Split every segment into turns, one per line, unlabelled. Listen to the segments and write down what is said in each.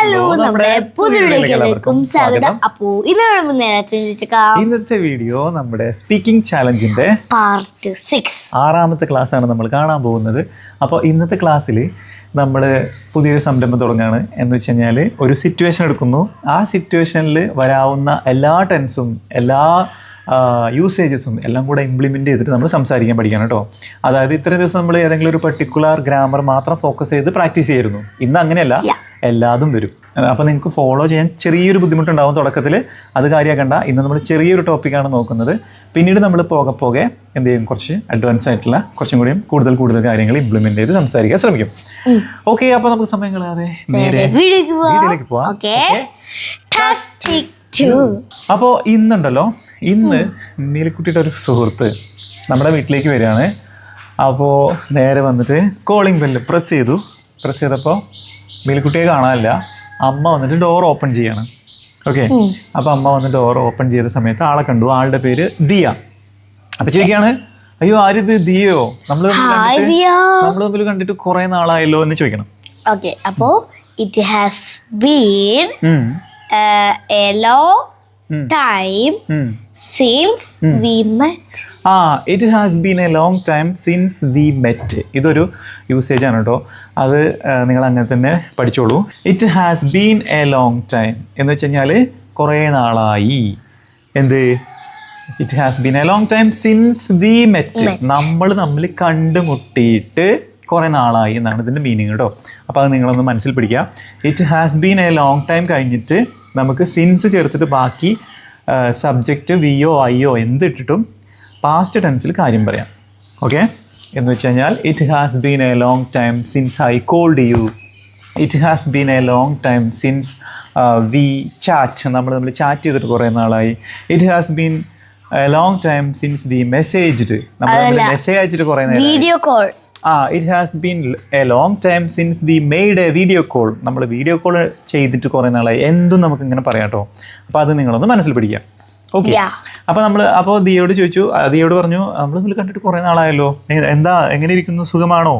Hello, നമ്മുടെ പുതിയ വീഡിയോയിലേക്കും സ്വാഗതം. അപ്പോ
ഇന്നത്തെ വീഡിയോ നമ്മുടെ സ്പീക്കിംഗ് ചാലഞ്ചിന്റെ
പാർട്ട് 6
6ാമത്തെ ക്ലാസ് ആണ് നമ്മൾ കാണാൻ പോകുന്നത്. അപ്പോൾ ഇന്നത്തെ ക്ലാസ്സിൽ നമ്മൾ പുതിയൊരു സംരംഭം തുടങ്ങുകയാണ്. എന്ന് വെച്ച് കഴിഞ്ഞാൽ ഒരു സിറ്റുവേഷൻ എടുക്കുന്നു. ആ സിറ്റുവേഷനിൽ വരാവുന്ന എല്ലാ ടെൻസും എല്ലാ യൂസേജസും എല്ലാം കൂടെ ഇംപ്ലിമെൻ്റ് ചെയ്തിട്ട് നമ്മൾ സംസാരിക്കാൻ പഠിക്കണം കേട്ടോ. അതായത് ഇത്രയും ദിവസം നമ്മൾ ഏതെങ്കിലും ഒരു പർട്ടിക്കുലർ ഗ്രാമർ മാത്രം ഫോക്കസ് ചെയ്ത് പ്രാക്ടീസ് ചെയ്യായിരുന്നു. ഇന്ന് അങ്ങനെയല്ല, എല്ലാതും വരും. അപ്പോൾ നിങ്ങൾക്ക് ഫോളോ ചെയ്യാൻ ചെറിയൊരു ബുദ്ധിമുട്ടുണ്ടാവും തുടക്കത്തിൽ. അത് കാര്യമാക്കണ്ട. ഇന്ന് നമ്മൾ ചെറിയൊരു ടോപ്പിക്കാണ് നോക്കുന്നത്. പിന്നീട് നമ്മൾ പോകെ എന്ത് ചെയ്യും, കുറച്ച് അഡ്വാൻസ് ആയിട്ടുള്ള കുറച്ചും കൂടിയും കൂടുതൽ കാര്യങ്ങൾ ഇംപ്ലിമെൻ്റ് ചെയ്ത് സംസാരിക്കാൻ ശ്രമിക്കും. ഓക്കെ, അപ്പോൾ നമുക്ക് സമയം കളയാതെ നേരെ വീഡിയോയിലേക്ക് പോവാം. അപ്പോൾ ഇന്ന് നീലിക്കുട്ടിയുടെ ഒരു സുഹൃത്ത് നമ്മുടെ വീട്ടിലേക്ക് വരികയാണ്. അപ്പോൾ നേരെ വന്നിട്ട് കോളിംഗ് ബെല്ല് പ്രസ് ചെയ്തപ്പോൾ നീലിക്കുട്ടിയെ കാണാനില്ല. അമ്മ വന്നിട്ട് ഡോർ ഓപ്പൺ ചെയ്യാണ്. ഓക്കെ, അപ്പോൾ അമ്മ വന്ന് ഡോർ ഓപ്പൺ ചെയ്ത സമയത്ത് ആളെ കണ്ടു. ആളുടെ പേര് ദിയ. അപ്പോൾ ചോദിക്കുകയാണ്, അയ്യോ ആരിത്, ദിയയോ? നമ്മൾ തമ്മിൽ കണ്ടിട്ട് കുറേ നാളായല്ലോ എന്ന് ചോദിക്കണം.
ഓക്കെ, അപ്പോൾ it has been a long time since we met.
It has been a long time since we met. ഇതൊരു യൂസേജ് ആണ് കേട്ടോ. അത് നിങ്ങൾ അങ്ങനെ തന്നെ പഠിച്ചോളൂ. It has been a long time എന്ന് വെച്ച് കഴിഞ്ഞാൽ കുറേ നാളായി. എന്ത്? It has been a long time since we met. നമ്മൾ തമ്മിൽ കണ്ടുമുട്ടിയിട്ട് കുറേ നാളായി എന്നാണ് ഇതിൻ്റെ മീനിങ് കേട്ടോ. അപ്പോൾ അത് നിങ്ങളൊന്ന് മനസ്സിൽ പിടിക്കുക. It has been a long time കഴിഞ്ഞിട്ട് നമുക്ക് സിൻസ് ചേർത്തിട്ട് ബാക്കി സബ്ജക്റ്റ് വിയോ ഐയോ എന്തിട്ടിട്ടും പാസ്റ്റ് ടെൻസിൽ കാര്യം പറയാം. ഓക്കെ, എന്ന് വെച്ച് കഴിഞ്ഞാൽ it has been a long time since I called you. It has been a long time since we chat. നമ്മൾ ചാറ്റ് ചെയ്തിട്ട് കുറേ നാളായി. It has been a long time since we messaged. നമ്മൾ മെസ്സേജ് അയച്ചിട്ട് കുറേ നേരം.
Video call.
It has been a long time since we made a video call. നമ്മൾ video call ചെയ്തിട്ട് കുറേ നാളായി. എന്തും നമുക്ക് ഇങ്ങനെ പറയാം കേട്ടോ. അപ്പോൾ അത് നിങ്ങളൊന്ന് മനസ്സിൽ പിടിക്കുക. ഓക്കെ, അപ്പോൾ ദിയോട് ചോദിച്ചു. ദിയോട് പറഞ്ഞു, നമ്മൾ തമ്മിൽ കണ്ടിട്ട് കുറേ നാളായല്ലോ, എന്താ എങ്ങനെ ഇരിക്കുന്നു, സുഖമാണോ?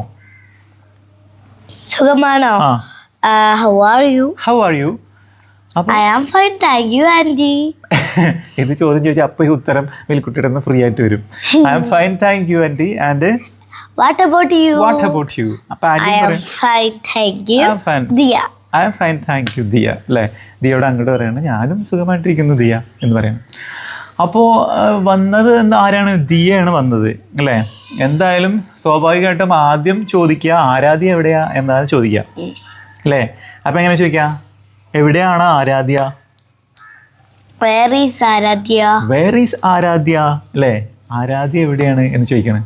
How are you?
I
am fine, thank you, aunty.
ഇത് ചോദ്യം ചോദിച്ചാൽ അപ്പോൾ ഈ ഉത്തരം മിൽക്കുട്ടിയുടെ നിന്ന് ഫ്രീ ആയിട്ട് വരും. I am fine, thank you, aunty. And
what about you?
അപ്പോൾ
I am fine, thank you, Diya.
I am fine, thank you, Diya. അല്ലേ? ദിയോട് അങ്ങോട്ട് പറയാണ്, ഞാനും സുഖമായിട്ടിരിക്കുന്നു ദിയ എന്ന് പറയണം. അപ്പോൾ വന്നത് ആരാണ്? ദിയയാണ് വന്നത് അല്ലേ? എന്തായാലും സ്വാഭാവികമായിട്ടും ആദ്യം ചോദിക്കുക ആരാധ്യ എവിടെയാ എന്നാണ് ചോദിക്കുക അല്ലേ? അപ്പം എങ്ങനെ ചോദിക്കുക? എവിടെയാണ് ആരാധ്യ?
Where is
ആരാധ്യ അല്ലേ? ആരാധ്യ എവിടെയാണ് എന്ന് ചോദിക്കണം.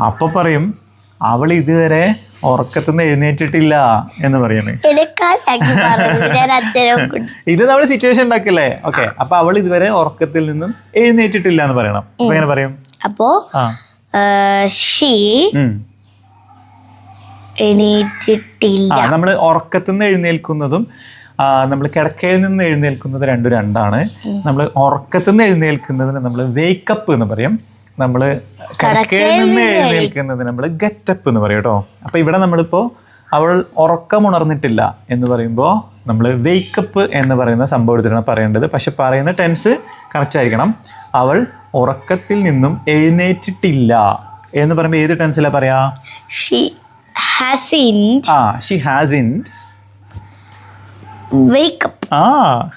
അപ്പോൾ പറയും, അവൾ ഇതുവരെ ഉറക്കത്തുനിന്ന് എഴുന്നേറ്റിട്ടില്ല എന്ന് പറയണേ. ഇത് നമ്മൾ സിറ്റുവേഷൻ ഉണ്ടാക്കില്ലേ? ഓക്കെ, അപ്പൊ അവൾ ഇതുവരെ ഉറക്കത്തിൽ നിന്നും എഴുന്നേറ്റിട്ടില്ല എന്ന് പറയണം. അപ്പൊ എങ്ങനെ പറയും?
അപ്പോ എണീറ്റിട്ടില്ല.
നമ്മൾ ഉറക്കത്തിൽ നിന്ന് എഴുന്നേൽക്കുന്നതും നമ്മൾ കിടക്കയിൽ നിന്ന് എഴുന്നേൽക്കുന്നത് രണ്ടാണ്. നമ്മൾ ഉറക്കത്തിൽ നിന്ന് എഴുന്നേൽക്കുന്നതിന് നമ്മൾ വേക്കപ്പ് എന്ന് പറയും. നമ്മൾ കിടക്കയിൽ നിന്ന് എഴുന്നേൽക്കുന്നത് നമ്മൾ ഗെറ്റപ്പ് എന്ന് പറയും കേട്ടോ. അപ്പോൾ ഇവിടെ നമ്മളിപ്പോൾ അവൾ ഉറക്കമുണർന്നിട്ടില്ല എന്ന് പറയുമ്പോൾ നമ്മൾ വേക്കപ്പ് എന്ന് പറയുന്ന സംഭവം എടുത്തിട്ടാണ് പറയേണ്ടത്. പക്ഷെ പറയുന്ന ടെൻസ് കറക്റ്റ് ആയിരിക്കണം. അവൾ ഉറക്കത്തിൽ നിന്നും എഴുന്നേറ്റിട്ടില്ല എന്ന് പറയുമ്പോൾ ഏത് ടെൻസിലാണ് പറയാ?
She hasn't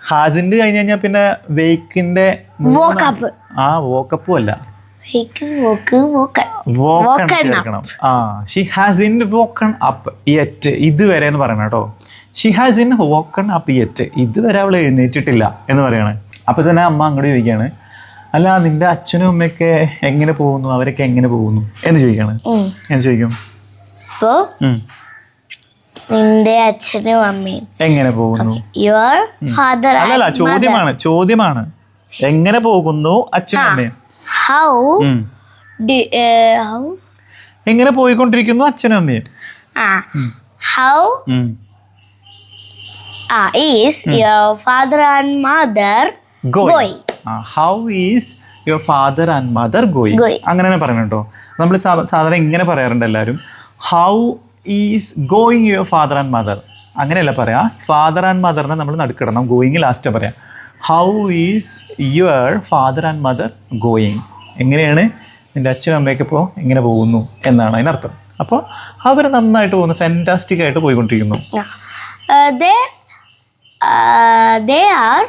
ഹാസിൻഡ് കഴിഞ്ഞ് കഴിഞ്ഞാൽ പിന്നെ വേക്കിന്റെ വോക്കപ്പും അല്ല, ചേർക്കണം. She hasn't woken up yet. ഇതുവരെ എന്ന് പറയണം കേട്ടോ. She hasn't woken up yet. ഇതുവരെ അവൾ എഴുന്നേറ്റിട്ടില്ല എന്ന് പറയണേ. അപ്പോൾ തന്നെ അമ്മ അങ്ങോട്ട് ചോദിക്കുകയാണ്, അല്ല നിന്റെ അച്ഛനും അമ്മയൊക്കെ എങ്ങനെ പോകുന്നു, അവരൊക്കെ എങ്ങനെ പോകുന്നു എന്ന് ചോദിക്കുകയാണ്. എന്ന് ചോദിക്കും,
നിന്റെ അച്ഛനും അമ്മയും
എങ്ങനെ പോകുന്നു?
Your father.
അല്ലല്ല, ചോദ്യമാണ് എങ്ങനെ പോകുന്നു അച്ഛനും അമ്മയും.
How
എങ്ങനെ പോയിക്കൊണ്ടിരിക്കുന്നു അച്ഛനും അമ്മയും.
How is your father and mother going?
How is your father and mother going? അങ്ങനെ തന്നെ പറയണം കേട്ടോ. നമ്മൾ സാധാരണ ഇങ്ങനെ പറയാറുണ്ട് എല്ലാവരും, how is going your father and mother. അങ്ങനെയല്ല പറയാ. ഫാദർ ആൻഡ് മദറിനെ നമ്മൾ നടുക്കിടണം. ഗോയിങ് ലാസ്റ്റ് പറയാം. How is your father and mother going? എങ്ങനെയാണ് നിൻ്റെ അച്ഛനും അമ്മയൊക്കെ ഇപ്പോൾ എങ്ങനെ പോകുന്നു എന്നാണ് അതിനർത്ഥം. അപ്പോൾ അവർ നന്നായിട്ട് പോകുന്നു, ഫാന്റാസ്റ്റിക് ആയിട്ട് പോയിക്കൊണ്ടിരിക്കുന്നു.
They are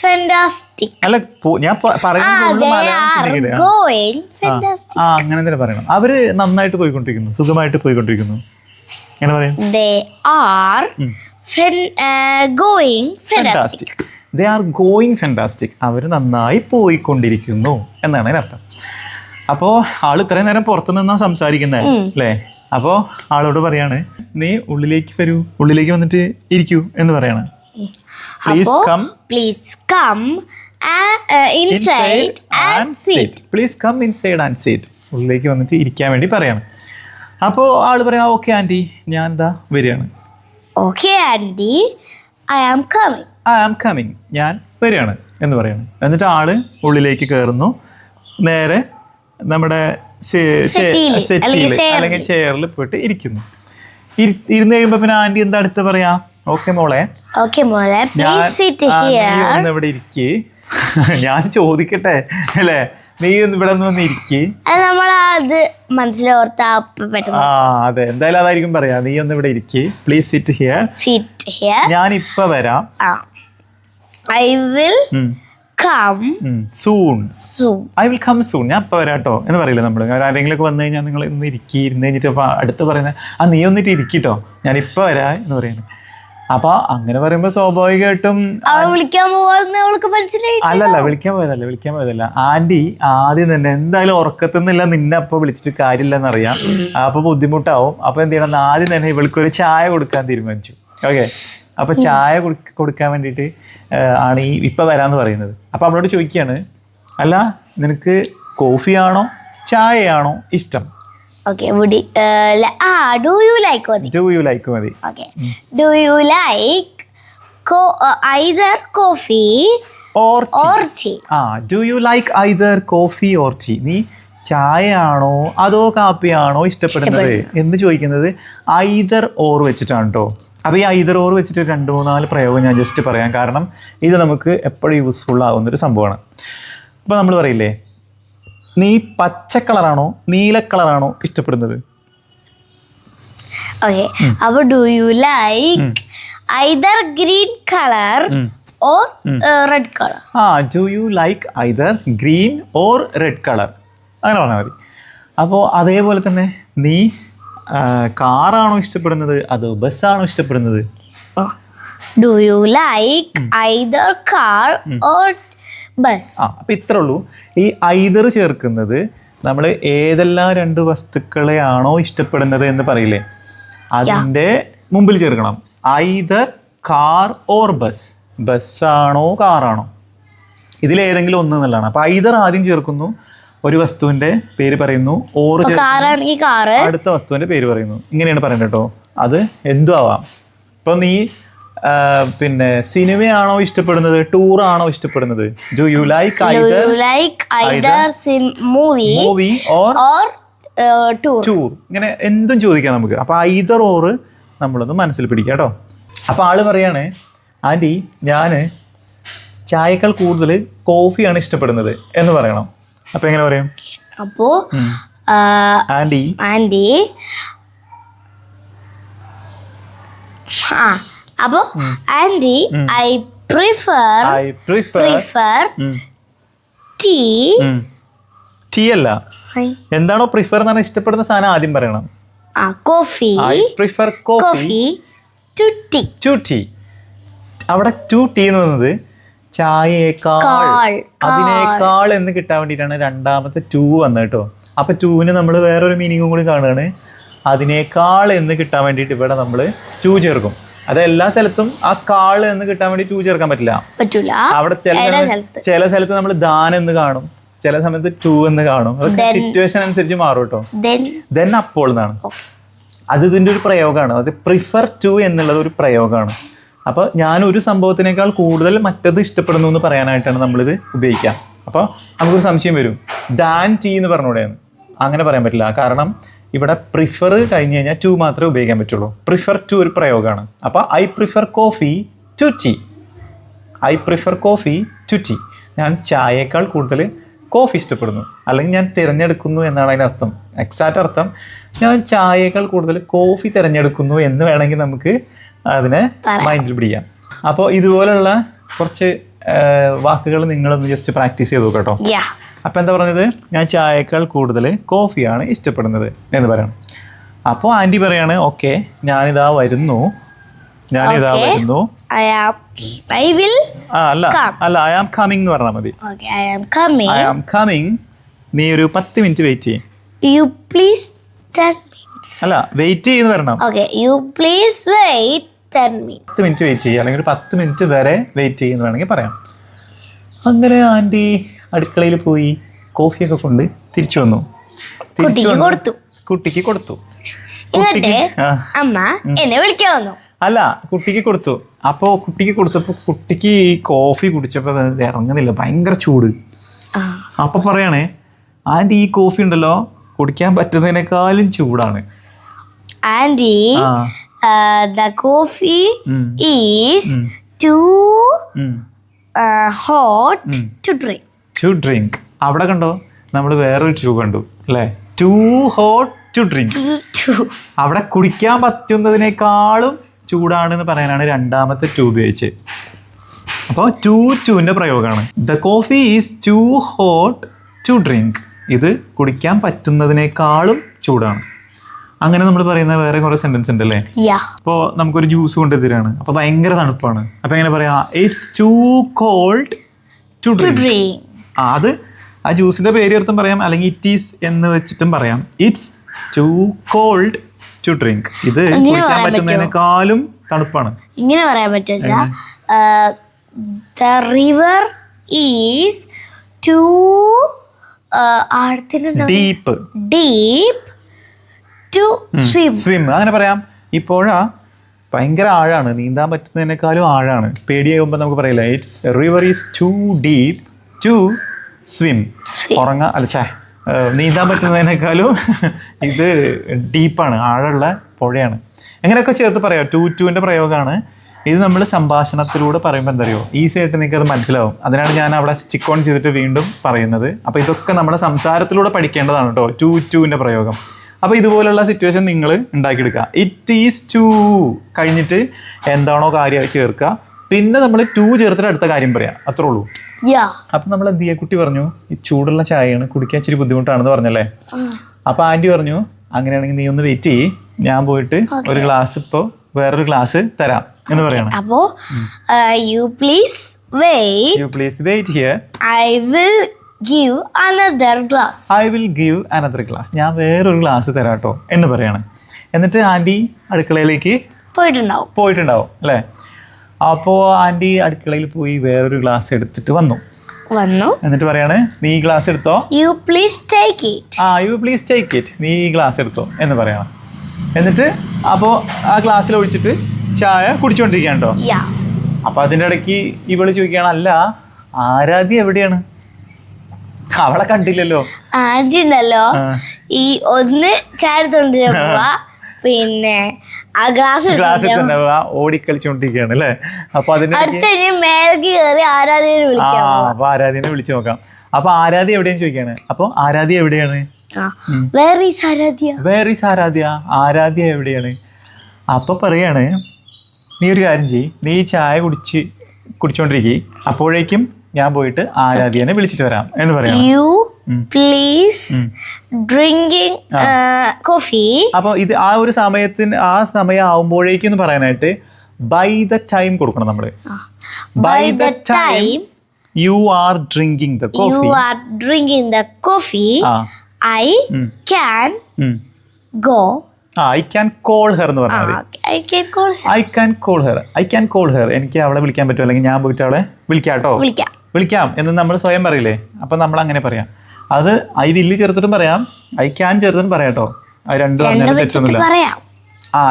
fantastic.
അല്ല ഞാൻ പറയുന്നത്
going fantastic.
അങ്ങനെ തന്നെ പറയണം. അവര് നന്നായിട്ട് പോയിക്കൊണ്ടിരിക്കുന്നു, സുഖമായിട്ട് പോയിക്കൊണ്ടിരിക്കുന്നു. എങ്ങനെ പറയും?
They are going fantastic.
They are going fantastic. അവർ നന്നായി പോയിക്കൊണ്ടിരിക്കുന്നു എന്നാണ് അതിനർത്ഥം. അപ്പോൾ ആൾ ഇത്രയും നേരം പുറത്തു നിന്നാണ് സംസാരിക്കുന്നത് അല്ലേ? അപ്പോൾ ആളോട് പറയാണ്, നീ ഉള്ളിലേക്ക് വരൂ, ഉള്ളിലേക്ക് വന്നിട്ട് ഇരിക്കൂ എന്ന് പറയാണ്. Please come inside and sit. Please come inside and sit. ഉള്ളിലേക്ക് വന്നിട്ട് ഇരിക്കാൻ വേണ്ടി പറയാണ്. അപ്പോൾ ആൾ പറയണം, ഓക്കെ ആൻറ്റി, ഞാൻ എന്താ വരികയാണ്.
Okay aunty, I am coming.
ഞാൻ വരികയാണ് എന്ന് പറയാണ്. എന്നിട്ട് ആള് ഉള്ളിലേക്ക് കയറുന്നു. നേരെ നമ്മുടെ സെറ്റിയിൽ അല്ലെങ്കിൽ ചെയറിൽ പോയിട്ട് ഇരിക്കുന്നു. ഇരുന്ന് കഴിയുമ്പോ പിന്നെ ആന്റി എന്താ അടുത്ത് പറയാ? ഓക്കെ മോളെ, ഒന്ന് ഇവിടെ ഇരിക്കേ, ഞാൻ ചോദിക്കട്ടെ അല്ലേ, നീ ഇവിടെ ഒന്ന് ഇരിക്കേ. അതെ, എന്തായാലും അതായിരിക്കും പറയാ. നീ ഒന്ന് ഇവിടെ ഇരിക്കേ, പ്ലീസ് സിറ്റ് ഹിയർ. ഞാൻ ഇപ്പൊ വരാം.
I will come
soon. ഞാൻ ഇപ്പൊ വരാട്ടോ എന്ന് പറയില്ല നമ്മള്. ആരെങ്കിലും ഒക്കെ വന്നു കഴിഞ്ഞാൽ നിങ്ങൾ ഇന്ന് ഇരുന്ന് കഴിഞ്ഞിട്ട് അപ്പൊ അടുത്ത് പറയുന്നത് നീ ഒന്നിട്ട് ഇരിക്കിട്ടോ, ഞാൻ ഇപ്പൊ വരാ എന്ന് പറയുന്നത്. അപ്പൊ അങ്ങനെ പറയുമ്പോ സ്വാഭാവികമായിട്ടും അല്ലല്ല, വിളിക്കാൻ പോയതല്ല. ആന്റി ആദ്യം തന്നെ എന്തായാലും ഉറക്കത്തുനിന്നില്ല, നിന്നെ അപ്പൊ വിളിച്ചിട്ട് കാര്യമില്ലെന്നറിയാം, അപ്പൊ ബുദ്ധിമുട്ടാവും. അപ്പൊ എന്ത് ചെയ്യണം, ആദ്യം തന്നെ ഇവൾക്കൊരു ചായ കൊടുക്കാൻ തീരുമാനിച്ചു. ഓക്കെ, അപ്പൊ ചായ കൊടുക്കാൻ വേണ്ടിയിട്ട് ആണ് ഈ ഇപ്പൊ വരാന്ന് പറയുന്നത്. അപ്പൊ അവളോട് ചോദിക്കുകയാണ്, അല്ല നിനക്ക് കോഫിയാണോ ചായയാണോ ഇഷ്ടം?
Okay, do you like madi?
Do you like madi?
Okay. Do you like either coffee
or tea? Do you like either coffee or tea? നീ ചായയാണോ അതോ കാപ്പിയാണോ ഇഷ്ടപ്പെടുന്നത് എന്ന് ചോദിക്കുന്നത് either or വെച്ചിട്ടാണ് കേട്ടോ. അപ്പോൾ ഈ either or വെച്ചിട്ട് 2-3 പ്രയോഗം ഞാൻ ജസ്റ്റ് പറയാം, കാരണം ഇത് നമുക്ക് എപ്പോഴും യൂസ്ഫുൾ ആവുന്നൊരു സംഭവമാണ്. അപ്പോൾ നമ്മൾ പറയില്ലേ, നീ പച്ച കളറാണോ നീല കളറാണോ ഇഷ്ടപ്പെടുന്നത്?
അപ്പോൾ do you like either green color or red color?
Do you like either green or red color? അങ്ങനെ പറഞ്ഞാൽ മതി. അപ്പോൾ അതേപോലെ തന്നെ നീ കാറാണോ ഇഷ്ടപ്പെടുന്നത് അതോ ബസ്സാണോ ഇഷ്ടപ്പെടുന്നത്?
Do you like either car or bus?
അപ്പൊ ഇത്രേ ഉള്ളൂ. ഈ ഐദർ ചേർക്കുന്നത് നമ്മൾ ഏതെല്ലാം 2 വസ്തുക്കളെയാണോ ഇഷ്ടപ്പെടുന്നത് എന്ന് പറയില്ലേ, അതിൻ്റെ മുമ്പിൽ ചേർക്കണം. ഐദർ കാർ ഓർ ബസ്, ബസ്സാണോ കാറാണോ, ഇതിലേതെങ്കിലും ഒന്ന് എന്നുള്ളതാണ്. അപ്പൊ ഐദർ ആദ്യം ചേർക്കുന്നു, ഒരു വസ്തുവിന്റെ പേര് പറയുന്നു, ഓർ അടുത്ത വസ്തുവിന്റെ പേര് പറയുന്നു. ഇങ്ങനെയാണ് പറയുന്നത് കേട്ടോ. അത് എന്തും ആവാം. ഇപ്പൊ നീ പിന്നെ സിനിമയാണോ ഇഷ്ടപ്പെടുന്നത് ടൂറാണോ ഇഷ്ടപ്പെടുന്നത്? Do you like
either movie or
tour? ഇങ്ങനെ എന്തും ചോദിക്കാം നമുക്ക്. അപ്പൊ either or നമ്മളൊന്ന് മനസ്സിൽ പിടിക്കാം കേട്ടോ. അപ്പൊ ആള് പറയാണ്, ആന്റി ഞാന് ചായയേക്കാൾ കൂടുതൽ കോഫിയാണ് ഇഷ്ടപ്പെടുന്നത് എന്ന് പറയണം. അപ്പൊ എങ്ങനെ പറയും?
അപ്പോ
ആന്റി
അപ്പോ ആന്റി I prefer
ടീ അല്ല, എന്താണോ പ്രിഫർ എന്ന് പറഞ്ഞാൽ ഇഷ്ടപ്പെടുന്ന സാധനം ആദ്യം പറയണം.
Coffee.
I prefer coffee to tea. അവിടെ to tea എന്ന് പറയുന്നത് ചായയേക്കാൾ, അതിനേക്കാൾ എന്ന് കിട്ടാൻ വേണ്ടിയിട്ടാണ് രണ്ടാമത്തെ ടു വന്നത് കേട്ടോ. അപ്പൊ ടൂവിന് നമ്മൾ വേറൊരു മീനിങ്ങും കൂടി കാണുകയാണ്. അതിനേക്കാൾ എന്ന് കിട്ടാൻ വേണ്ടിയിട്ട് ഇവിടെ നമ്മൾ ടു ചേർക്കും. അത് എല്ലാ സ്ഥലത്തും ആ കാൾ എന്ന് കിട്ടാൻ വേണ്ടി ടു ചേർക്കാൻ പറ്റില്ല. അവിടെ ചില സ്ഥലത്ത് നമ്മൾ ദാൻ എന്ന് കാണും, ചില സമയത്ത് ടു എന്ന് കാണും. അതൊക്കെ സിറ്റുവേഷൻ അനുസരിച്ച് മാറും കേട്ടോ. ദെൻ അപ്പോൾ എന്നാണ്. അത് ഇതിൻ്റെ ഒരു പ്രയോഗമാണ്. അത് പ്രിഫർ ടു എന്നുള്ളത് ഒരു പ്രയോഗമാണ്. അപ്പോൾ ഞാൻ ഒരു സംഭവത്തിനേക്കാൾ കൂടുതൽ മറ്റത് ഇഷ്ടപ്പെടുന്നു എന്ന് പറയാനായിട്ടാണ് നമ്മളിത് ഉപയോഗിക്കുക. അപ്പോൾ നമുക്കൊരു സംശയം വരും, ദാൻ ടീ എന്ന് പറഞ്ഞൂടെ? അങ്ങനെ പറയാൻ പറ്റില്ല. കാരണം ഇവിടെ പ്രിഫർ കഴിഞ്ഞ് കഴിഞ്ഞാൽ ടു മാത്രമേ ഉപയോഗിക്കാൻ പറ്റുള്ളൂ. പ്രിഫർ ടു ഒരു പ്രയോഗമാണ്. അപ്പോൾ I prefer coffee to tea. I prefer coffee to tea. ഞാൻ ചായയേക്കാൾ കൂടുതൽ കോഫി ഇഷ്ടപ്പെടുന്നു, അല്ലെങ്കിൽ ഞാൻ തിരഞ്ഞെടുക്കുന്നു എന്നാണ് അതിനർത്ഥം. എക്സാക്റ്റ് അർത്ഥം ഞാൻ ചായയേക്കാൾ കൂടുതൽ കോഫി തിരഞ്ഞെടുക്കുന്നു എന്ന് വേണമെങ്കിൽ നമുക്ക് അതിനെ മൈൻഡിൽ പിടിക്കാം. അപ്പോൾ ഇതുപോലുള്ള കുറച്ച് വാക്കുകൾ നിങ്ങളൊന്ന് ജസ്റ്റ് പ്രാക്ടീസ് ചെയ്ത് നോക്കാം കേട്ടോ. അപ്പോൾ എന്താ പറഞ്ഞത്? ഞാൻ ചായയേക്കാൾ കൂടുതൽ കോഫിയാണ് ഇഷ്ടപ്പെടുന്നത് എന്ന് പറയണം. അപ്പോൾ ആൻറ്റി പറയാണ് ഓക്കെ ഞാനിതാ വരുന്നു. അല്ല ഐ ആം കമ്മിങ് എന്ന് പറഞ്ഞാൽ മതി. I am coming. നീ ഒരു 10 മിനിറ്റ് വെയിറ്റ് ചെയ്യും.
You please 10 minutes.
അല്ല വെയിറ്റ് ചെയ്യുന്ന പറയണം.
Okay, you please wait 10 minutes.
10 minute wait ചെയ്യുക, അല്ലെങ്കിൽ ഒരു 10 മിനിറ്റ് വരെ വെയിറ്റ് ചെയ്യുന്ന വേണമെങ്കിൽ പറയാം. അങ്ങനെ ആൻറ്റി അടുക്കളയിൽ പോയി കോഫിയൊക്കെ കൊണ്ട് തിരിച്ചു വന്നു. കുട്ടിക്ക് കൊടുത്തു.
അമ്മ എന്നെ വിളിക്കാൻ വന്നു.
അല്ല കുട്ടിക്ക് കൊടുത്തു. അപ്പോൾ കുട്ടിക്ക് കൊടുത്തപ്പോൾ കുട്ടിക്ക് ഈ കോഫി കുടിച്ചപ്പോൾ ഇറങ്ങുന്നില്ല, ഭയങ്കര ചൂട്. അപ്പോൾ പറയണേ ആൻറ്റി ഈ കോഫി ഉണ്ടല്ലോ കുടിക്കാൻ പറ്റുന്നതിനേക്കാളും ചൂടാണ്.
Aunty the coffee is too hot to drink.
അവിടെ കണ്ടോ നമ്മൾ വേറൊരു ടൂ കണ്ടു അല്ലേ? Too hot to drink. അവിടെ കുടിക്കാൻ പറ്റുന്നതിനേക്കാളും ചൂടാണെന്ന് പറയാനാണ് രണ്ടാമത്തെ ടു ഉപയോഗിച്ച്. അപ്പോൾ ടുവിൻ്റെ പ്രയോഗമാണ്. The coffee is too hot to drink. ഇത് കുടിക്കാൻ പറ്റുന്നതിനേക്കാളും ചൂടാണ്. അങ്ങനെ നമ്മൾ പറയുന്ന വേറെ കുറേ സെന്റൻസ് ഉണ്ട് അല്ലേ? അപ്പോൾ നമുക്കൊരു ജ്യൂസ് കൊണ്ടുതരാണ്, അപ്പോൾ ഭയങ്കര തണുപ്പാണ്. അപ്പോൾ എങ്ങനെ പറയാം? It's too cold to drink. അത് ആ ജ്യൂസിന്റെ പേര് ചേർത്തും പറയാം, അല്ലെങ്കിൽ ഇറ്റ് ഈസ് എന്ന് വെച്ചിട്ടും പറയാം. It's too cold to drink. ഇത് കുടിക്കാൻ പറ്റുന്നതിനേക്കാളും തണുപ്പാണ്.
ഇങ്ങനെ പറയാൻ പറ്റുമോ? The river is too
deep
to
swim. അങ്ങനെ പറയാം. ഇപ്പോഴാ ഭയങ്കര ആഴാണ്, നീന്താൻ പറ്റുന്നതിനേക്കാളും ആഴാണ്. പേടിയാകുമ്പോൾ നമുക്ക് പറയില്ല it's river is too deep to swim. നീന്താൻ പറ്റുന്നതിനേക്കാളും ഇത് ഡീപ്പാണ്, ആഴമുള്ള പുഴയാണ്. എങ്ങനെയൊക്കെ ചേർത്ത് പറയാം. ടുവിൻ്റെ പ്രയോഗമാണ് ഇത്. നമ്മൾ സംഭാഷണത്തിലൂടെ പറയുമ്പോൾ എന്താ അറിയോ, ഈസി ആയിട്ട് നിങ്ങൾക്ക് അത് മനസ്സിലാവും. അതിനാണ് ഞാൻ അവിടെ സ്റ്റിക്ക് ഓൺ ചെയ്തിട്ട് വീണ്ടും പറയുന്നത്. അപ്പോൾ ഇതൊക്കെ നമ്മുടെ സംസാരത്തിലൂടെ പഠിക്കേണ്ടതാണ് കേട്ടോ, ടുവിൻ്റെ പ്രയോഗം. അപ്പോൾ ഇതുപോലുള്ള സിറ്റുവേഷൻ നിങ്ങൾ ഉണ്ടാക്കിയെടുക്കുക. ഇറ്റ് ഈസ് ടു കഴിഞ്ഞിട്ട് എന്താണോ കാര്യമായി ചേർക്കുക, പിന്നെ നമ്മൾ ടു ചേർത്തിട്ട് അടുത്ത കാര്യം പറയാം, അത്രേ ഉള്ളൂ. അപ്പം നമ്മൾ ദിയക്കുട്ടി പറഞ്ഞു ഈ ചൂടുള്ള ചായയാണ്, കുടിക്കാൻ ഇച്ചിരി ബുദ്ധിമുട്ടാണെന്ന് പറഞ്ഞല്ലേ. അപ്പോൾ ആൻറ്റി പറഞ്ഞു അങ്ങനെയാണെങ്കിൽ നീ ഒന്ന് വെയിറ്റ് ചെയ്യ്, ഞാൻ പോയിട്ട് ഒരു ഗ്ലാസ് ഇപ്പോൾ വേറൊരു ഗ്ലാസ് തരാം എന്ന് പറയണം.
അപ്പോൾ you please
wait here,
I will give another glass.
ഞാൻ വേറൊരു ഗ്ലാസ് തരാട്ടോ എന്ന് പറയണം. എന്നിട്ട് ആൻറ്റി അടുക്കളയിലേക്ക് പോയിട്ടുണ്ടാവും അല്ലേ? അപ്പോൾ ആൻറ്റി അടുക്കളയിൽ പോയി വേറൊരു ഗ്ലാസ് എടുത്തിട്ട് വന്നു. എന്നിട്ട് പറയാണ് നീ ഈ ഗ്ലാസ് എടുത്തോ,
യു പ്ലീസ് ടേക്ക്
ഇറ്റ്, നീ ഈ ഗ്ലാസ് എടുത്തോ എന്ന് പറയണം. എന്നിട്ട് അപ്പോൾ ആ ഗ്ലാസ്സിൽ ഒഴിച്ചിട്ട് ചായ കുടിച്ചുകൊണ്ടിരിക്കുകയാണ് കേട്ടോ. അപ്പോൾ അതിൻ്റെ ഇടയ്ക്ക് ഇവള് ചോദിക്കുകയാണ് അല്ല ആരാധ്യ എവിടെയാണ്? അവളെ കണ്ടില്ലല്ലോ.
ആന്റി ഉണ്ടല്ലോ ഈ ഒന്ന് ചാരത്തോണ്ട് പിന്നെ ആ ഗ്ലാസ്
ഓടിക്കളിച്ചോണ്ടിരിക്കുകയാണ് അല്ലേ? അപ്പൊ അതിന് ആരാധ്യനെ വിളിച്ചു നോക്കാം. അപ്പൊ ആരാധ്യ എവിടെയാണ് ചോദിക്കാണ്. അപ്പൊ ആരാധ്യ എവിടെയാണ്? ആരാധ്യ എവിടെയാണ്? അപ്പൊ പറയാണ് നീ ഒരു കാര്യം ചെയ്യ്, നീ ചായ കുടിച്ചോണ്ടിരിക്കും, അപ്പോഴേക്കും ഞാൻ പോയിട്ട് ആരാധ്യനെ വിളിച്ചിട്ട് വരാം എന്ന് പറയാം. അപ്പൊ ഇത് ആ ഒരു സമയം ആവുമ്പോഴേക്കും എന്ന് പറയാനായിട്ട് ബൈ ദ ടൈം കൊടുക്കണം നമ്മള്. By the time you are drinking the coffee I can call her എന്ന് പറഞ്ഞാൽ ഐ ക്യാൻ കോൾ ഹെർ. എനിക്ക് അവളെ വിളിക്കാൻ പറ്റും, അല്ലെങ്കിൽ ഞാൻ പോയിട്ട് അവളെ വിളിക്കാം എന്ന് നമ്മൾ സ്വയം പറയില്ലേ? അപ്പൊ നമ്മൾ അങ്ങനെ പറയാം. അത് ഐ വില്ല് ചേർത്തിട്ടും പറയാം, ഐ ക്യാൻ ചേർത്തിട്ടും പറയാം കേട്ടോ. അത് രണ്ടും പറഞ്ഞാലും തെറ്റൊന്നുമില്ല.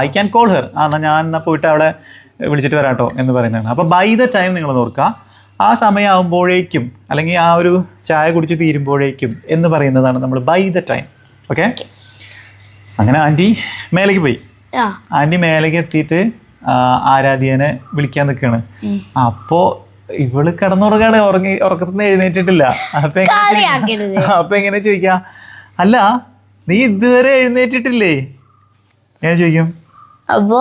ഐ ക്യാൻ കോൾ ഹെർ, എന്നാൽ ഞാൻ എന്നാൽ പോയിട്ട് അവളെ വിളിച്ചിട്ട് വരാം കേട്ടോ എന്ന് പറയുന്നതാണ്. അപ്പോൾ ബൈ ദ ടൈം നിങ്ങൾ നോക്കുക, ആ സമയമാകുമ്പോഴേക്കും അല്ലെങ്കിൽ ആ ഒരു ചായ കുടിച്ച് തീരുമ്പോഴേക്കും എന്ന് പറയുന്നതാണ് നമ്മൾ ബൈ ദ ടൈം. ഓക്കെ. അങ്ങനെ ആൻറ്റി മേലേക്ക് പോയി.
ആ
ആൻറ്റി മേലേക്ക് എത്തിയിട്ട് ആരാധ്യനെ വിളിക്കാൻ നിൽക്കുകയാണ്. അപ്പോൾ ഇവള് കിടന്നുറങ്ങാണ്, ഉറക്കത്തിൽ നിന്ന് എഴുന്നേറ്റിട്ടില്ല. അപ്പൊ എങ്ങനെ ചോദിക്കാം, അല്ല നീ ഇതുവരെ എഴുന്നേറ്റിട്ടില്ലേ ഞാൻ ചോദിക്കും.
അപ്പോ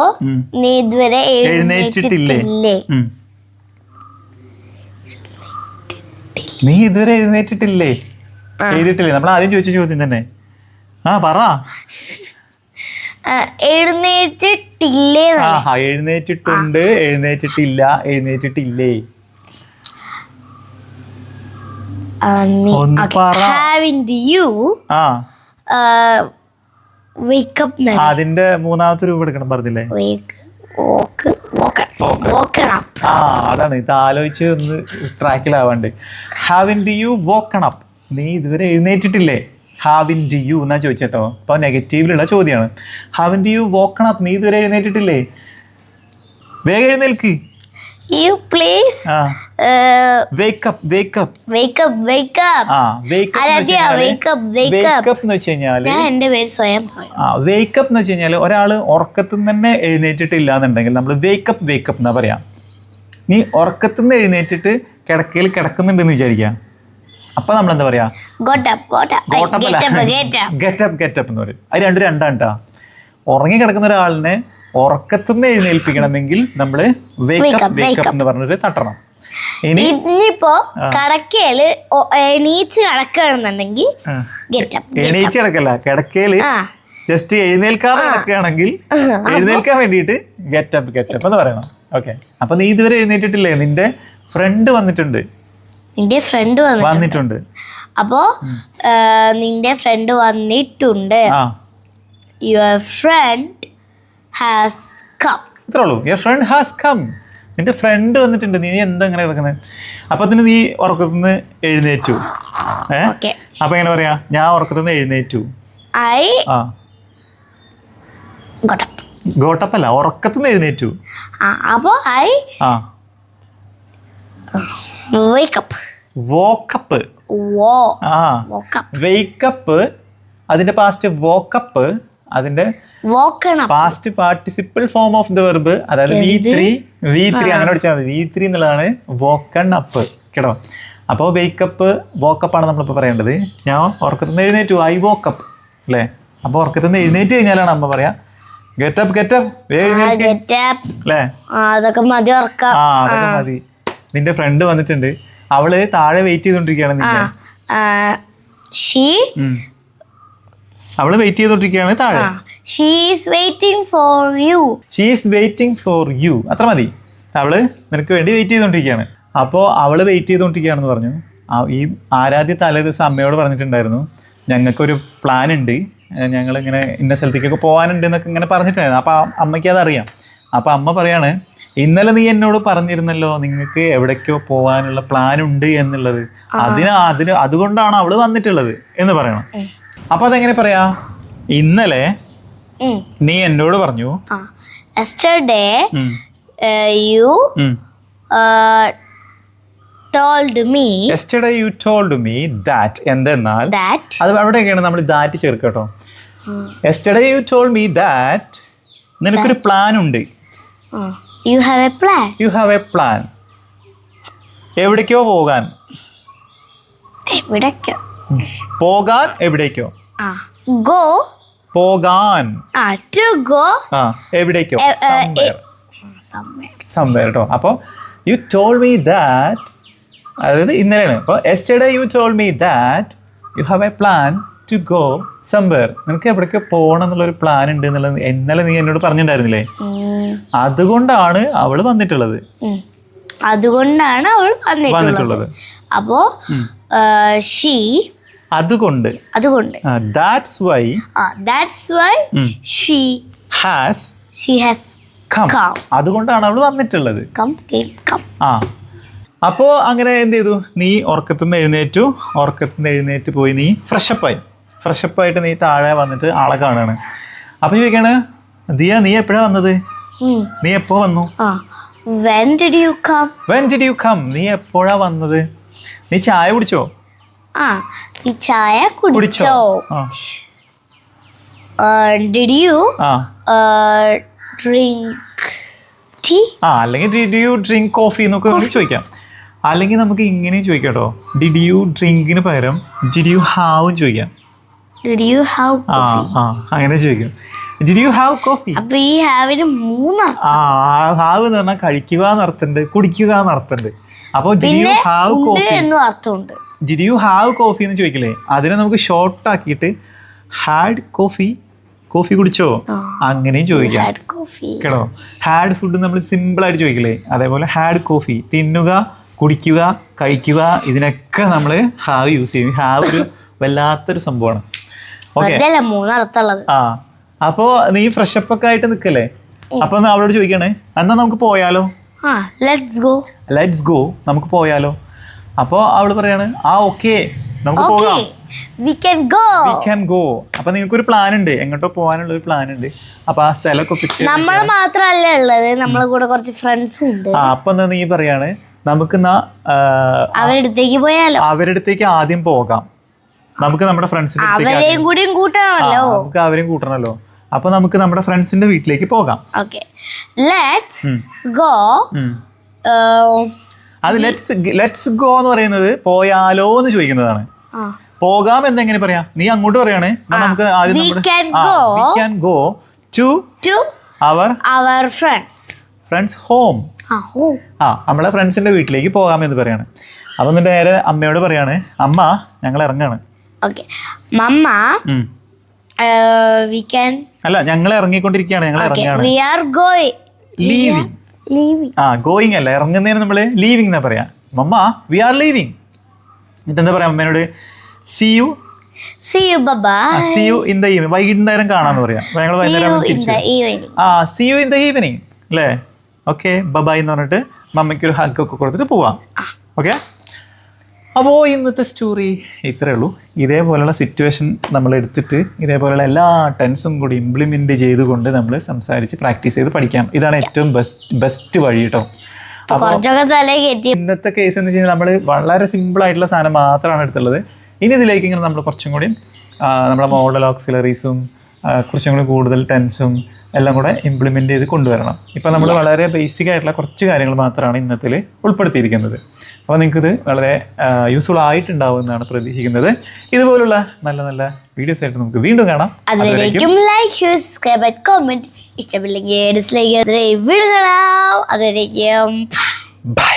നീ ഇതുവരെ എഴുന്നേറ്റിട്ടില്ലേ?
നീ ഇതുവരെ എഴുന്നേറ്റിട്ടില്ലേ? ചെയ്തിട്ടില്ലേ? നമ്മൾ ആദ്യം ചോദിച്ച ചോദ്യം തന്നെ. പറ.
എഴുന്നേറ്റിട്ടില്ലേ?
എഴുന്നേറ്റിട്ടുണ്ട്, എഴുന്നേറ്റിട്ടില്ല, എഴുന്നേറ്റിട്ടില്ലേ? അതിന്റെ മൂന്നാമത്തെ രൂപ എടുക്കണം പറഞ്ഞില്ലേ? അതാണ് ഇത് ആലോചിച്ച് ഒന്ന് ട്രാക്കിലാവാണ്ട്. Haven't you woken up? നീ ഇതുവരെ എഴുന്നേറ്റിട്ടില്ലേ? ഹാവിൻഡ് യു എന്നാ ചോദിച്ചോ. അപ്പൊ നെഗറ്റീവിലുള്ള ചോദ്യമാണ്. Haven't you woken up? നീ ഇതുവരെ എഴുന്നേറ്റിട്ടില്ലേ? വേഗം എഴുന്നേൽക്ക്.
You please
wake up, wake up,
wake up, wake up.
wake up എന്ന് വെച്ചുകഴിഞ്ഞാല്
എന്റെ പേര് സ്വയം.
wake up എന്ന് വെച്ചുകഴിഞ്ഞാല് ഒരാള് ഉറക്കത്തിൽ നിന്ന് തന്നെ എഴുന്നേറ്റിട്ടില്ല എന്നുണ്ടെങ്കിൽ നമ്മൾ wake up, wake up എന്നാ പറയാ. നീ ഉറക്കത്തിൽ നിന്ന് എഴുന്നേറ്റിട്ട് കിടക്കയിൽ കിടക്കുന്നുണ്ടെന്ന് വിചാരിക്കാം, അപ്പൊ നമ്മൾ എന്താ പറയാ? get up എന്ന് പറയും. അത് രണ്ടാണ് കേട്ടോ. ഉറങ്ങി കിടക്കുന്ന ഒരാളിനെ ഉറക്കത്തിൽ നിന്ന് എഴുന്നേൽപ്പിക്കണമെങ്കിൽ നമ്മള് വേക്കപ്പ് എന്ന് പറഞ്ഞിട്ട് തട്ടണം.
ഇനിയിപ്പോ കിടക്കയില് എണീച്ച് കിടക്കുകയാണെന്നുണ്ടെങ്കിൽ
എണീച്ച് കിടക്കല്ല, കിടക്കയില് ജസ്റ്റ് എഴുന്നേൽക്കാതെ കിടക്കുകയാണെങ്കിൽ എഴുന്നേൽക്കാൻ വേണ്ടിയിട്ട് ഗെറ്റപ്പ് എന്ന് പറയണം. ഓക്കെ, അപ്പൊ നീ ഇതുവരെ എഴുന്നേറ്റിട്ടില്ലേ? നിന്റെ ഫ്രണ്ട് വന്നിട്ടുണ്ട്.
അപ്പോ നിന്റെ ഫ്രണ്ട് വന്നിട്ടുണ്ട്. Your friend has come.
ഇത്രേ ഉള്ളൂ. your friend has come. നിന്റെ ഫ്രണ്ട് വന്നിട്ടുണ്ട്. നീ എന്താ ഇങ്ങനെ കിടക്കുന്നത്? അപ്പൊ നീ ഉറക്കത്തിൽ നിന്ന് എഴുന്നേറ്റു. അപ്പൊ എങ്ങനെ പറയാ? ഞാൻ ഉറക്കത്തിൽ നിന്ന് എഴുന്നേറ്റു. ഗോട്ടപ്പ് അല്ല, ഉറക്കത്തിൽ നിന്ന് എഴുന്നേറ്റു.
അപ്പൊ
വേക്കപ്പ് അതിന്റെ പാസ്റ്റ് വോക്കപ്പ്, അതിന്റെ past participle form of the verb, അതായത് V3 അങ്ങനെ പഠിച്ചാൽ മതി. V3 എന്നുള്ളതാണ് വോക്കൺ അപ്പ് കേട്ടോ. അപ്പോൾ വേക്കപ്പ് വോക്കപ്പാണ് നമ്മളിപ്പോൾ പറയേണ്ടത്. ഞാൻ ഉറക്കത്തിൽ നിന്ന് എഴുന്നേറ്റു, ഐ വോക്കപ്പ് അല്ലേ? അപ്പോൾ ഉറക്കത്തിൽ നിന്ന് എഴുന്നേറ്റ് കഴിഞ്ഞാലാണ് അമ്മ പറയാ ഗെറ്റപ്പ് അല്ലേ?
അതൊക്കെ
മതി. നിന്റെ ഫ്രണ്ട് വന്നിട്ടുണ്ട്, അവള് താഴെ വെയിറ്റ് ചെയ്തോണ്ടിരിക്കുകയാണ്. അവള് വെയിറ്റ് ചെയ്തോണ്ടിരിക്കുകയാണ് താഴെ.
She is waiting for you.
അത്ര മതി. അവള് നിനക്ക് വേണ്ടി വെയിറ്റ് ചെയ്തോണ്ടിരിക്കുകയാണ്. അപ്പോൾ അവള് വെയിറ്റ് ചെയ്തോണ്ടിരിക്കുകയാണെന്ന് പറഞ്ഞു. ഈ ആരാധ്യ തലേ ദിവസം അമ്മയോട് പറഞ്ഞിട്ടുണ്ടായിരുന്നു, ഞങ്ങൾക്കൊരു പ്ലാൻ ഉണ്ട്, ഞങ്ങളിങ്ങനെ ഇന്ന സ്ഥലത്തേക്കൊക്കെ പോകാനുണ്ട് എന്നൊക്കെ ഇങ്ങനെ പറഞ്ഞിട്ടുണ്ടായിരുന്നു. അപ്പോൾ അമ്മയ്ക്ക് അതറിയാം. അപ്പോൾ അമ്മ പറയാണ്, ഇന്നലെ നീ എന്നോട് പറഞ്ഞിരുന്നല്ലോ നിങ്ങൾക്ക് എവിടേക്കോ പോകാനുള്ള പ്ലാൻ ഉണ്ട് എന്നുള്ളത്, അതുകൊണ്ടാണ് അവള് വന്നിട്ടുള്ളത് എന്ന് പറയണം. അപ്പൊ അതെങ്ങനെ പറയാ? ഇന്നലെ നീ എന്നോട് പറഞ്ഞു.
Yesterday you told
me that. എന്തെന്നാൽ അത് അവിടെയൊക്കെയാണ് നമ്മൾ ദാറ്റ് ചേർക്കട്ടോ. Yesterday you told me that നിനക്കൊരു പ്ലാൻ ഉണ്ട്.
You have a plan.
എവിടേക്കോ പോകാൻ. പോകാൻ എവിടേക്കോ?
Go.
പോകാൻ.
To go.
എവിടേക്കോ? Somewhere കേട്ടോ. അപ്പോൾ you told me that, അതായത് ഇന്നലെയാണ്. അപ്പോൾ yesterday you told me that you have a plan to go somewhere. നിനക്ക് എവിടേക്കോ പോകണം എന്നുള്ളൊരു പ്ലാൻ ഉണ്ട് എന്നുള്ളത് ഇന്നലെ നീ എന്നോട് പറഞ്ഞിട്ടുണ്ടായിരുന്നില്ലേ? അതുകൊണ്ടാണ് അവള് വന്നിട്ടുള്ളത്.
അപ്പോ she
അതുകൊണ്ട് that's why she has come. അതുകൊണ്ടാണ് അവള് വന്നിട്ടുള്ളത്. അപ്പോൾ അങ്ങനെ എന്ത് ചെയ്തു? നീ ഉറക്കത്തിൽ നിന്ന് എഴുന്നേറ്റ് പോയി നീ ഫ്രഷപ്പ് ആയിട്ട് നീ താഴെ വന്നിട്ട് ആളെ കാണുകയാണ്. അപ്പൊ ചോദിക്കാണ്, ദിയ നീ എപ്പോഴാ വന്നത്? നീ എപ്പോ വന്നു?
When did you come?
നീ എപ്പോഴാ വന്നത്? നീ ചായ കുടിച്ചോ?
നീ ചായ കുടിച്ചോ? Did you
ആ
drink tea?
അല്ലെങ്കിൽ ഡിഡ് യു ഡ്രിങ്ക് കോഫി എന്നൊക്കെ നമുക്ക് ചോദിക്കാം. അല്ലെങ്കിൽ നമുക്ക് ഇങ്ങനെയും ചോദിക്കാം കേട്ടോ. ഡിഡ് യു ഡ്രിങ്കിന് പകരം ഡിഡ് യു ഹാവും ചോദിക്കാം.
Did you have
ആ
coffee?
അങ്ങനെ ചോദിക്കും. Did you have coffee?
അപ്പൊ ഈ ഹാവിന് 3 അർത്ഥം.
ഹാവ് എന്ന് പറഞ്ഞാൽ കഴിക്കുക എന്നർത്ഥമുണ്ട്, കുടിക്കുക എന്നർത്ഥമുണ്ട്. അപ്പോൾ ഡിഡ് യു ഹാവ്
ഉണ്ട്
കോഫി,
എന്നും അർത്ഥമുണ്ട്.
ഡിഡ് യു ഹാവ് കോഫി എന്ന് ചോദിക്കില്ലേ, അതിനെ നമുക്ക് ഷോർട്ട് ആക്കിയിട്ട് ഹാഡ് കോഫി, കോഫി കുടിച്ചോ, അങ്ങനെയും ചോദിക്കാം
Had coffee.
കേട്ടോ. ഹാഡ് ഫുഡ് നമ്മൾ സിമ്പിൾ ആയിട്ട് ചോദിക്കില്ലേ, അതേപോലെ ഹാഡ് കോഫി, തിന്നുക, കുടിക്കുക, കഴിക്കുക, ഇതിനൊക്കെ നമ്മൾ ഹാവ് യൂസ് ചെയ്യും. ഹാവ് ഒരു വല്ലാത്തൊരു സംഭവമാണ്. ഓക്കെ,
അതല്ല 3 അർത്ഥമുള്ളത്.
അപ്പോൾ നീ ഫ്രഷപ്പ് ഒക്കെ ആയിട്ട് നിൽക്കല്ലേ, അപ്പൊ അവളോട് ചോദിക്കണേ എന്നാ നമുക്ക് പോയാലോ,
Let's go.
ലെറ്റ്സ് ഗോ, നമുക്ക് പോയാലോ. അപ്പോൾ അവള് പറയാണ് ഓക്കെ നമുക്ക് പോകാം,
We can go.
We can go. അപ്പൊ നിങ്ങൾക്ക് ഒരു പ്ലാൻ ഉണ്ട്, എങ്ങോട്ടോ പോകാനുള്ള ഒരു പ്ലാൻ ഉണ്ട്. അപ്പൊ ആ സ്ഥലമൊക്കെ ഫിക്സ്
നമ്മൾ മാത്രല്ല ഉള്ളത്, നമ്മളെ കൂടെ കുറച്ച് ഫ്രണ്ട്സും ഉണ്ട്.
അപ്പൊ എന്നാ നീ പറയാണ് നമുക്ക്
അവരുടെ അടുത്തേക്ക് പോയാലോ,
അവരുടെ അടുത്തേക്ക് ആദ്യം പോകാം, നമുക്ക് നമ്മുടെ ഫ്രണ്ട്സിന്റെ
അവരെയും കൂടിയും കൂട്ടണമല്ലോ.
നമുക്ക് അവരെയും കൂട്ടണല്ലോ. അപ്പൊ നമുക്ക് നമ്മുടെ ഫ്രണ്ട്സിന്റെ വീട്ടിലേക്ക് പോകാം.
Okay, let's go.
അത് ലെറ്റ്സ് ഗോ എന്ന് പറയുന്നത് പോയാലോ എന്ന് ചോദിക്കുന്നതാണ്. പോകാം എന്നെങ്ങനെ പറയാ, നീ അങ്ങോട്ട് പറയാണ് നമുക്ക് ആദ്യം
We can
go to
our friends
home.
home.
നമ്മളെ ഫ്രണ്ട്സിന്റെ വീട്ടിലേക്ക് പോകാമെന്ന് പറയാണ്. അപ്പൊ എന്നിട്ട് നേരെ അമ്മയോട് പറയാണ്, അമ്മ ഞങ്ങൾ ഇറങ്ങാണ്.
ഓക്കെ, മമ്മ we can
അല്ല, ഞങ്ങൾ ഇറങ്ങിക്കൊണ്ടിരിക്കുകയാണ്, ഞങ്ങൾ ഇറങ്ങാണ്.
we are going.
Leaving. Going അല്ല, ഇറങ്ങുന്നതിന് നമ്മള് ലീവിങ് എന്നാ പറയാ. Mamma we are leaving. എന്നിട്ട് എന്താ പറയാ അമ്മേനോട്, see you in the evening. വൈകുന്നേരം കാണാന്ന് പറയാം. ഞങ്ങൾ വൈകുന്നേരം തിരിച്ചു see you in the evening അല്ലേ. ഓക്കെ, ബൈ എന്ന് പറഞ്ഞിട്ട് മമ്മയ്ക്ക് ഒരു ഹഗ് ഒക്കെ കൊടുത്തിട്ട് പോവാം. ഓക്കെ, അപ്പോൾ ഇന്നത്തെ സ്റ്റോറി ഇത്രയേ ഉള്ളൂ. ഇതേപോലെയുള്ള സിറ്റുവേഷൻ നമ്മൾ എടുത്തിട്ട് ഇതേപോലെയുള്ള എല്ലാ ടെൻസും കൂടി ഇംപ്ലിമെൻറ്റ് ചെയ്തുകൊണ്ട് നമ്മൾ സംസാരിച്ച് പ്രാക്ടീസ് ചെയ്ത് പഠിക്കാം. ഇതാണ് ഏറ്റവും ബെസ്റ്റ് വഴി കേട്ടോ. ഇന്നത്തെ കേസ് എന്ന് വെച്ച് കഴിഞ്ഞാൽ നമ്മൾ വളരെ സിമ്പിൾ ആയിട്ടുള്ള സാധനം മാത്രമാണ് എടുത്തുള്ളത്. ഇനി ഇതിലേക്ക് ഇങ്ങനെ നമ്മൾ കുറച്ചും കൂടി നമ്മുടെ മോഡൽ ഓക്സിലറീസും കുറച്ചും കൂടി കൂടുതൽ ടെൻസും എല്ലാം കൂടെ ഇംപ്ലിമെൻ്റ് ചെയ്ത് കൊണ്ടുവരണം. ഇപ്പം നമ്മൾ വളരെ ബേസിക് ആയിട്ടുള്ള കുറച്ച് കാര്യങ്ങൾ മാത്രമാണ് ഇന്നത്തിൽ ഉൾപ്പെടുത്തിയിരിക്കുന്നത്. അപ്പോൾ നിങ്ങൾക്കിത് വളരെ യൂസ്ഫുൾ ആയിട്ടുണ്ടാവും എന്നാണ് പ്രതീക്ഷിക്കുന്നത്. ഇതുപോലുള്ള നല്ല നല്ല വീഡിയോസ് ആയിട്ട് നമുക്ക് വീണ്ടും കാണാം.
അതുവരേക്കും ലൈക്ക്, ഷെയർ, സബ്സ്ക്രൈബ്, കമന്റ്. ഇഷ്ടമില്ലെങ്കിൽ ഡിസ്ലൈക്ക് അതുവരേക്കും ബൈ.